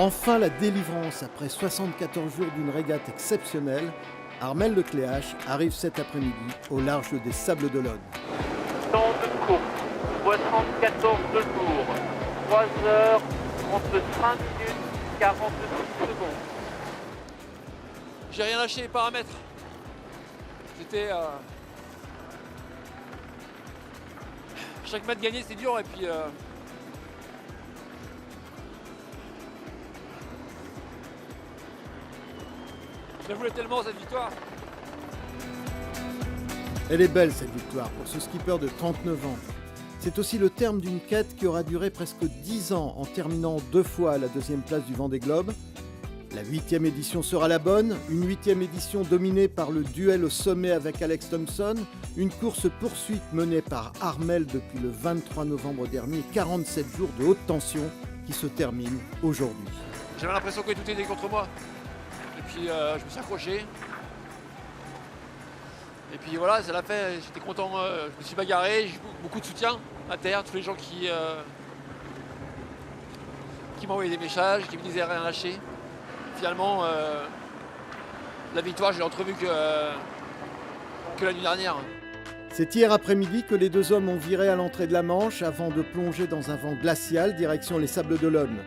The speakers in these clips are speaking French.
Enfin la délivrance après 74 jours d'une régate exceptionnelle, Armelle Lecléache arrive cet après-midi au large des Sables d'Olonne. Temps de course, 74 de tour, 3 heures, 35 minutes, 46 secondes. J'ai rien lâché les paramètres. C'était... Chaque mètre gagné c'est dur et puis... Je la voulais tellement cette victoire. Elle est belle cette victoire pour ce skipper de 39 ans. C'est aussi le terme d'une quête qui aura duré presque 10 ans en terminant 2 fois à la 2e place du Vendée Globe. La 8e édition sera la bonne, une 8e édition dominée par le duel au sommet avec Alex Thomson, une course-poursuite menée par Armelle depuis le 23 novembre dernier, 47 jours de haute tension qui se terminent aujourd'hui. J'avais l'impression que tout était contre moi. Et puis je me suis accroché. Et puis voilà, ça l'a fait, j'étais content, je me suis bagarré, j'ai eu beaucoup de soutien à terre, tous les gens qui m'envoyaient des messages, qui me disaient rien lâcher. Finalement, la victoire, je l'ai entrevue que la nuit dernière. C'est hier après-midi que les deux hommes ont viré à l'entrée de la Manche avant de plonger dans un vent glacial direction les Sables d'Olonne.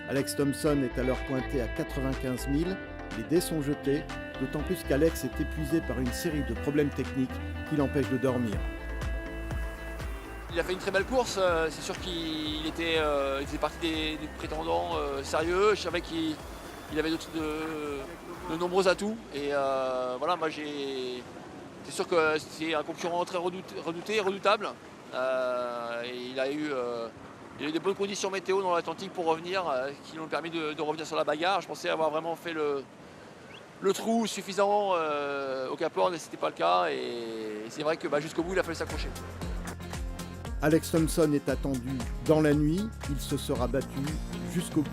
Alex Thomson est alors pointé à 95 000, les dés sont jetés, d'autant plus qu'Alex est épuisé par une série de problèmes techniques qui l'empêchent de dormir. Il a fait une très belle course, c'est sûr qu'il faisait partie des prétendants sérieux, je savais qu'il avait de nombreux atouts et voilà, moi c'est sûr que c'est un concurrent très redouté, redoutable. Et il a eu des bonnes conditions météo dans l'Atlantique pour revenir, qui lui ont permis de revenir sur la bagarre. Je pensais avoir vraiment fait le trou suffisant au Cap Horn et ce n'était pas le cas. Et c'est vrai que jusqu'au bout, il a fallu s'accrocher. Alex Thomson est attendu dans la nuit, il se sera battu jusqu'au bout.